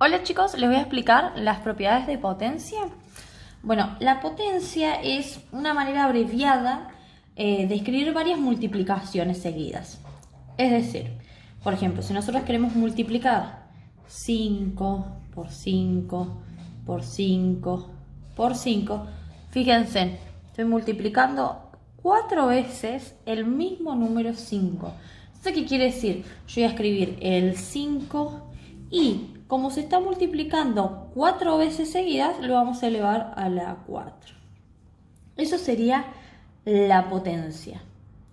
Hola chicos, les voy a explicar las propiedades de potencia. Bueno, la potencia es una manera abreviada de escribir varias multiplicaciones seguidas. Es decir, por ejemplo, si nosotros queremos multiplicar 5 por 5 por 5 por 5, fíjense, estoy multiplicando 4 veces el mismo número 5. ¿Esto qué quiere decir? Yo voy a escribir el 5 y como se está multiplicando 4 veces seguidas, lo vamos a elevar a la 4. Eso sería la potencia.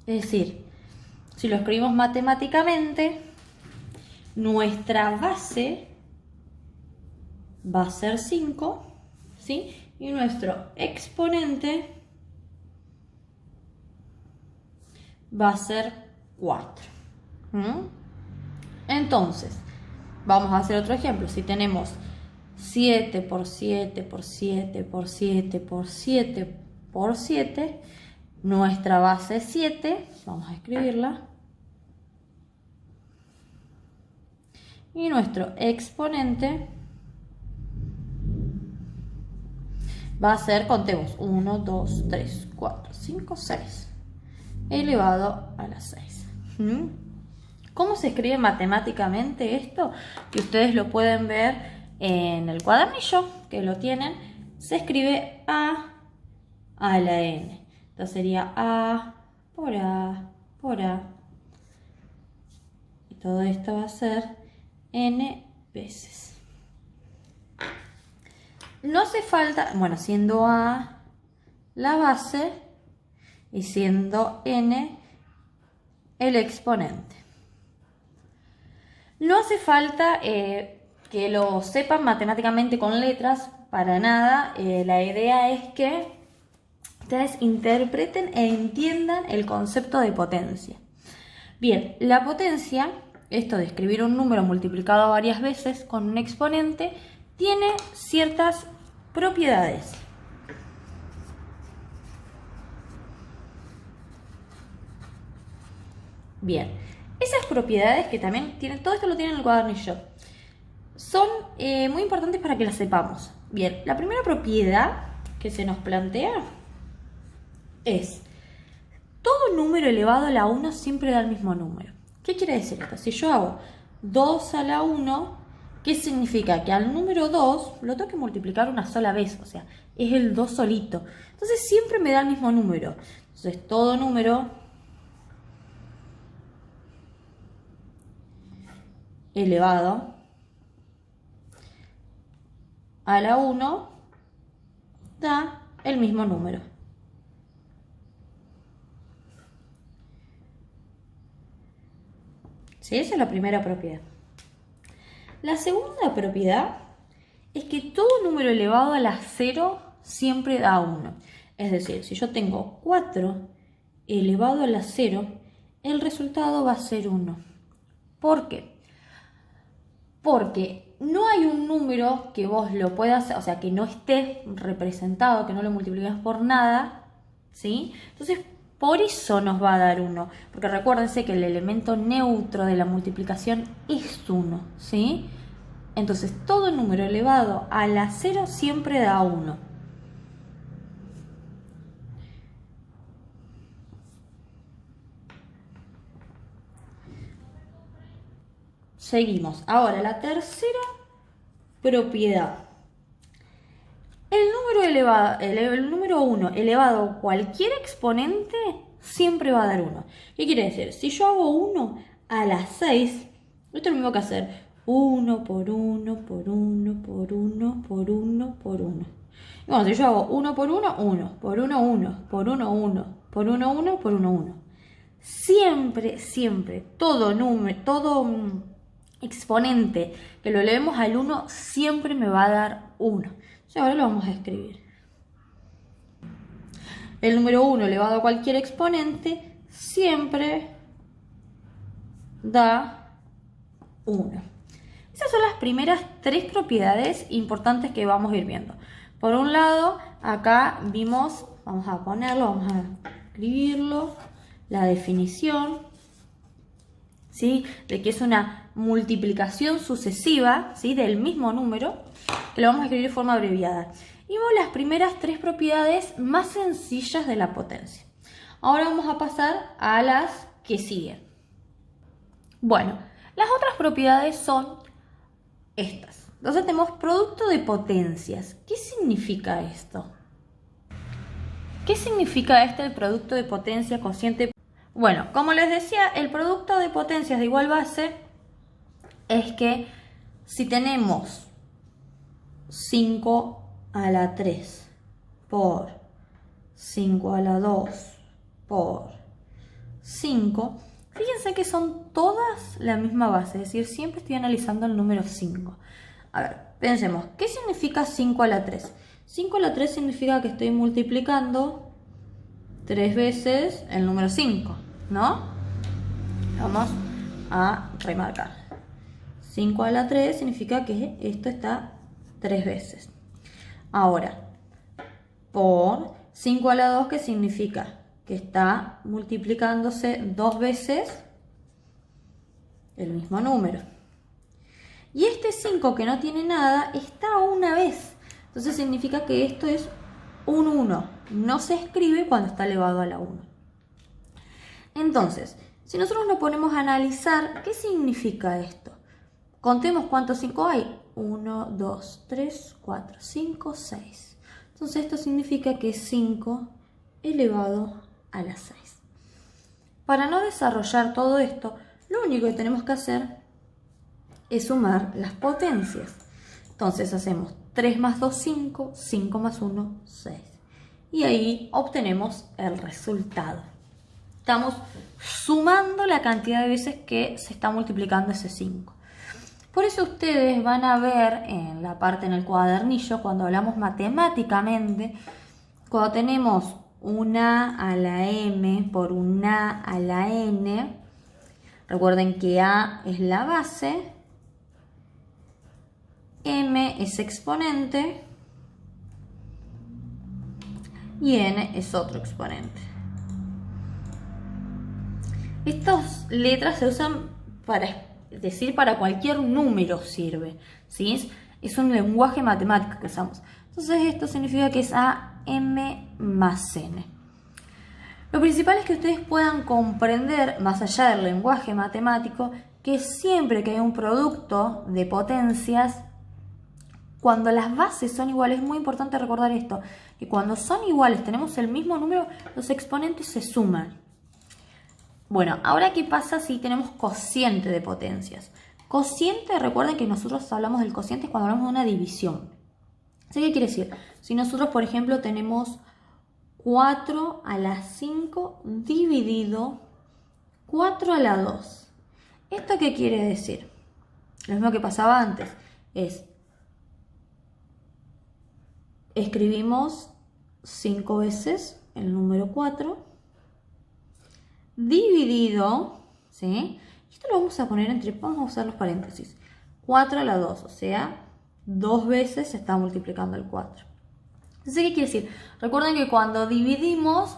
Es decir, si lo escribimos matemáticamente, nuestra base va a ser 5, ¿sí? Y nuestro exponente va a ser 4. Entonces, vamos a hacer otro ejemplo. Si tenemos 7 por 7 por 7 por 7 por 7 por 7, nuestra base es 7. Vamos a escribirla. Y nuestro exponente va a ser, contemos, 1, 2, 3, 4, 5, 6. Elevado a la 6. ¿Cómo se escribe matemáticamente esto? Que ustedes lo pueden ver en el cuadernillo, que lo tienen. Se escribe A a la N. Entonces sería A por A por A. Y todo esto va a ser N veces. No hace falta, bueno, siendo A la base y siendo N el exponente. No hace falta que lo sepan matemáticamente con letras, para nada. La idea es que ustedes interpreten e entiendan el concepto de potencia. Bien, la potencia, esto de escribir un número multiplicado varias veces con un exponente, tiene ciertas propiedades. Bien, esas propiedades que también tienen, todo esto lo tienen en el cuadernillo, son muy importantes para que las sepamos. Bien, la primera propiedad que se nos plantea es: todo número elevado a la 1 siempre da el mismo número. ¿Qué quiere decir esto? Si yo hago 2 a la 1, ¿qué significa? Que al número 2 lo tengo que multiplicar una sola vez, o sea, es el 2 solito. Entonces siempre me da el mismo número. Entonces todo número elevado a la 1 da el mismo número. ¿Sí? Esa es la primera propiedad. La segunda propiedad es que todo número elevado a la 0 siempre da 1. Es decir, si yo tengo 4 elevado a la 0, el resultado va a ser 1. ¿Por qué? Porque no hay un número que vos lo puedas, o sea, que no esté representado, que no lo multipliques por nada, ¿sí? Entonces, por eso nos va a dar 1. Porque recuérdense que el elemento neutro de la multiplicación es 1, ¿sí? Entonces, todo número elevado a la 0 siempre da 1. Seguimos. Ahora, la tercera propiedad. El número 1 elevado a cualquier exponente siempre va a dar 1. ¿Qué quiere decir? Si yo hago 1 a la 6, esto es lo mismo que hacer 1 por 1 por 1 por 1 por 1 por 1. Y bueno, si yo hago 1 por 1, 1, por 1, 1, por 1, 1, por 1, 1, por 1, 1. Siempre, siempre, todo número, todo exponente que lo elevemos al 1 siempre me va a dar 1. Y ahora lo vamos a escribir. El número 1 elevado a cualquier exponente siempre da 1. Esas son las primeras 3 propiedades importantes que vamos a ir viendo. Por un lado, acá vimos, vamos a ponerlo, vamos a escribirlo, la definición. ¿sí? De que es una multiplicación sucesiva, ¿sí? Del mismo número, que lo vamos a escribir de forma abreviada. Y vemos las primeras tres propiedades más sencillas de la potencia. Ahora vamos a pasar a las que siguen. Bueno, las otras propiedades son estas. Entonces tenemos producto de potencias. ¿Qué significa esto? ¿Qué significa el producto de potencia cociente? Bueno, como les decía, el producto de potencias de igual base es que si tenemos 5 a la 3 por 5 a la 2 por 5, fíjense que son todas la misma base, es decir, siempre estoy analizando el número 5. A ver, pensemos, ¿qué significa 5 a la 3? 5 a la 3 significa que estoy multiplicando 3 veces el número 5, ¿no? Vamos a remarcar. 5 a la 3 significa que esto está 3 veces. Ahora, por 5 a la 2, ¿qué significa? Que está multiplicándose 2 veces el mismo número. Y este 5 que no tiene nada está una vez. Entonces significa que esto es un 1. No se escribe cuando está elevado a la 1. Entonces, si nosotros nos ponemos a analizar, ¿qué significa esto? Contemos cuántos 5 hay. 1, 2, 3, 4, 5, 6. Entonces esto significa que es 5 elevado a la 6. Para no desarrollar todo esto, lo único que tenemos que hacer es sumar las potencias. Entonces hacemos 3 más 2, 5, 5 más 1, 6. Y ahí obtenemos el resultado. Estamos sumando la cantidad de veces que se está multiplicando ese 5. Por eso ustedes van a ver en la parte en el cuadernillo, cuando hablamos matemáticamente, cuando tenemos una a la m por una a la n, recuerden que a es la base, m es exponente y n es otro exponente. Estas letras se usan para cualquier número sirve, ¿sí? Es un lenguaje matemático que usamos. Entonces esto significa que es AM más N. Lo principal es que ustedes puedan comprender, más allá del lenguaje matemático, que siempre que hay un producto de potencias, cuando las bases son iguales, es muy importante recordar esto, que cuando son iguales, tenemos el mismo número, los exponentes se suman. Bueno, ahora ¿qué pasa si tenemos cociente de potencias? Cociente, recuerden que nosotros hablamos del cociente cuando hablamos de una división. ¿Sí? ¿Qué quiere decir? Si nosotros, por ejemplo, tenemos 4 a la 5 dividido 4 a la 2. ¿Esto qué quiere decir? Lo mismo que pasaba antes. Escribimos 5 veces el número 4 dividido, ¿sí? Esto lo vamos a poner vamos a usar los paréntesis. 4 a la 2, o sea, 2 veces se está multiplicando el 4. Entonces, ¿qué quiere decir? Recuerden que cuando dividimos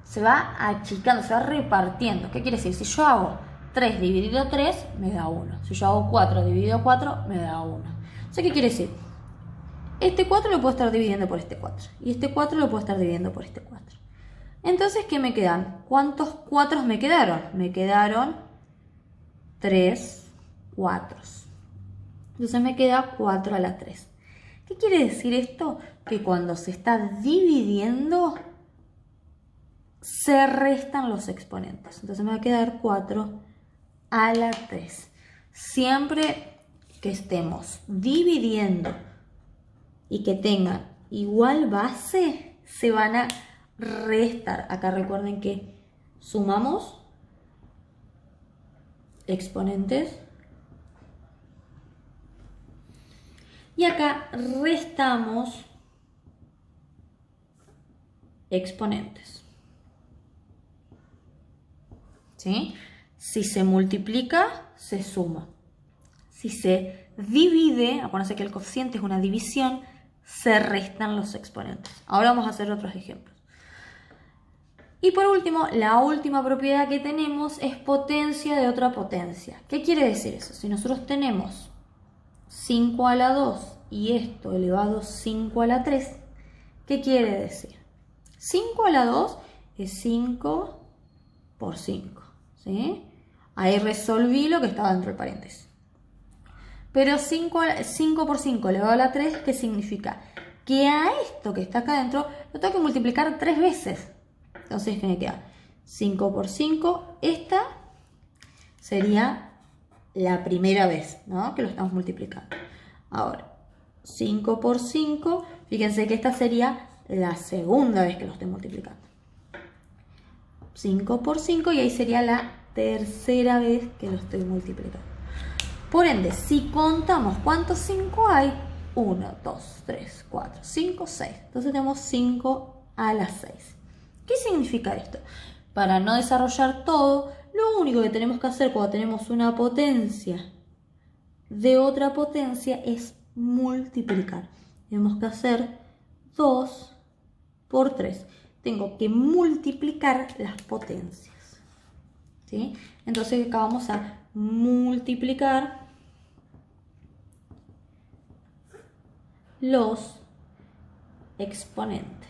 se va achicando, se va repartiendo. ¿Qué quiere decir? Si yo hago 3 dividido 3, me da 1. Si yo hago 4 dividido 4, me da 1. Entonces, ¿qué quiere decir? Este 4 lo puedo estar dividiendo por este 4. Y este 4 lo puedo estar dividiendo por este 4. Entonces, ¿qué me quedan? ¿Cuántos 4 me quedaron? Me quedaron 3 4. Entonces me queda 4 a la 3. ¿Qué quiere decir esto? Que cuando se está dividiendo, se restan los exponentes. Entonces me va a quedar 4 a la 3. Siempre que estemos dividiendo y que tengan igual base, se van a restar. Acá recuerden que sumamos exponentes y acá restamos exponentes. ¿Sí? Si se multiplica, se suma. Si se divide, acuérdense que el cociente es una división, se restan los exponentes. Ahora vamos a hacer otros ejemplos. Y por último, la última propiedad que tenemos es potencia de otra potencia. ¿Qué quiere decir eso? Si nosotros tenemos 5 a la 2 y esto elevado a 5 a la 3, ¿qué quiere decir? 5 a la 2 es 5 por 5, ¿sí? Ahí resolví lo que estaba dentro del paréntesis. Pero 5 por 5 elevado a la 3, ¿qué significa? Que a esto que está acá adentro lo tengo que multiplicar 3 veces. Entonces, ¿qué me queda? 5 por 5, esta sería la primera vez, ¿no?, que lo estamos multiplicando. Ahora, 5 por 5, fíjense que esta sería la segunda vez que lo estoy multiplicando. 5 por 5 y ahí sería la tercera vez que lo estoy multiplicando. Por ende, si contamos cuántos 5 hay, 1, 2, 3, 4, 5, 6. Entonces tenemos 5 a la 6. ¿Qué significa esto? Para no desarrollar todo, lo único que tenemos que hacer cuando tenemos una potencia de otra potencia es multiplicar. Tenemos que hacer 2 por 3. Tengo que multiplicar las potencias, ¿sí? Entonces acá vamos a multiplicar los exponentes.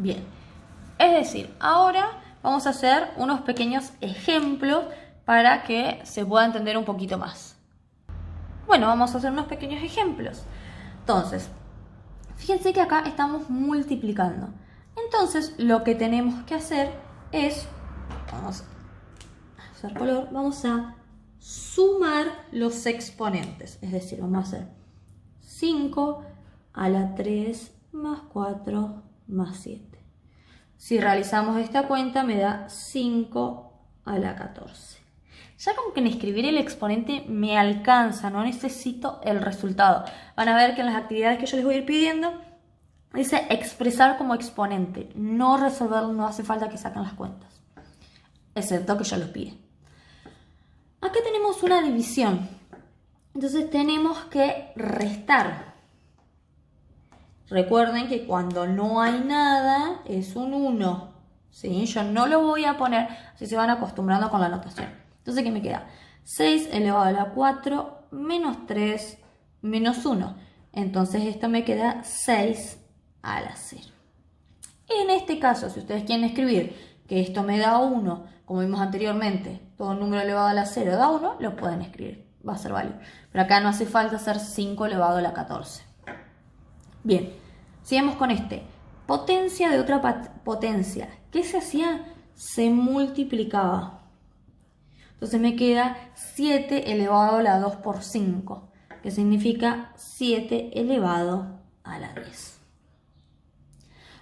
Bien, es decir, ahora vamos a hacer unos pequeños ejemplos para que se pueda entender un poquito más. Bueno, vamos a hacer unos pequeños ejemplos. Entonces, fíjense que acá estamos multiplicando. Entonces, lo que tenemos que hacer es, vamos a usar color, vamos a sumar los exponentes. Es decir, vamos a hacer 5 a la 3 más 4 más 7. Si realizamos esta cuenta me da 5 a la 14. Ya con que en escribir el exponente me alcanza, no necesito el resultado. Van a ver que en las actividades que yo les voy a ir pidiendo dice expresar como exponente, no resolverlo, no hace falta que saquen las cuentas, excepto que yo los pide. Acá tenemos una división, entonces tenemos que restar. Recuerden que cuando no hay nada es un 1, ¿sí? Yo no lo voy a poner, así se van acostumbrando con la notación. Entonces, ¿qué me queda? 6 elevado a la 4 menos 3 menos 1. Entonces, esto me queda 6 a la 0. En este caso, si ustedes quieren escribir que esto me da 1, como vimos anteriormente, todo número elevado a la 0 da 1, lo pueden escribir, va a ser válido. Pero acá no hace falta hacer 5 elevado a la 14. Bien, sigamos con este. Potencia de otra potencia. ¿Qué se hacía? Se multiplicaba. Entonces me queda 7 elevado a la 2 por 5, que significa 7 elevado a la 10.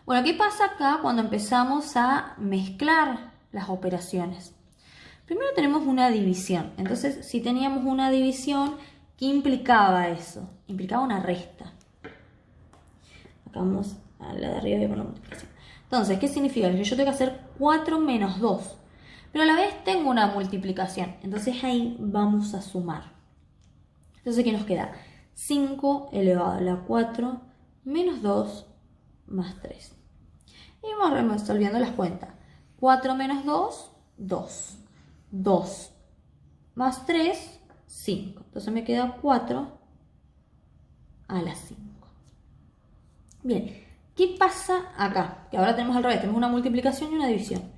Bueno, ¿qué pasa acá cuando empezamos a mezclar las operaciones? Primero tenemos una división. Entonces, si teníamos una división, ¿qué implicaba eso? Implicaba una resta. Acá vamos a la de arriba y por la multiplicación. Entonces, ¿qué significa? Que yo tengo que hacer 4 menos 2. Pero a la vez tengo una multiplicación. Entonces ahí vamos a sumar. Entonces, ¿qué nos queda? 5 elevado a la 4 menos 2 más 3. Y vamos resolviendo las cuentas. 4 menos 2, 2. 2 más 3, 5. Entonces me queda 4 a la 5. Bien, ¿qué pasa acá? Que ahora tenemos al revés, tenemos una multiplicación y una división.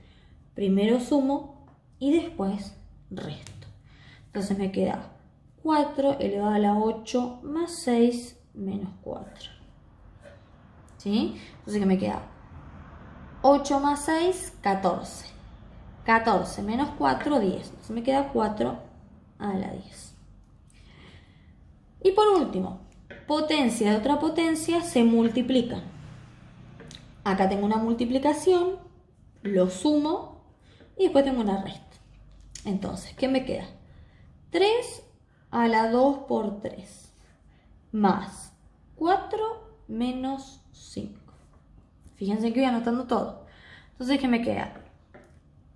Primero sumo y después resto. Entonces me queda 4 elevado a la 8 más 6 menos 4. ¿Sí? Entonces, ¿qué me queda? 8 más 6, 14. 14 menos 4, 10. Entonces me queda 4 a la 10. Y por último, potencia de otra potencia se multiplica. Acá tengo una multiplicación, lo sumo y después tengo una resta. Entonces, ¿qué me queda? 3 a la 2 por 3 más 4 menos 5. Fíjense que voy anotando todo. Entonces, ¿qué me queda?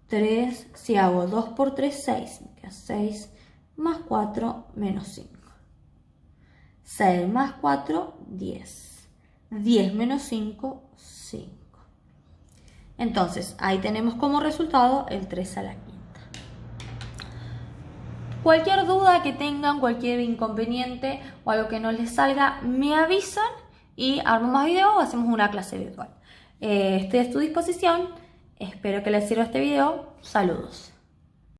3, si hago 2 por 3, 6. Me queda 6 más 4 menos 5. 6 más 4, 10. 10 menos 5, 5. Entonces, ahí tenemos como resultado el 3 a la quinta. Cualquier duda que tengan, cualquier inconveniente o algo que no les salga, me avisan y armamos más videos o hacemos una clase virtual. Estoy a tu disposición. Espero que les sirva este video. Saludos.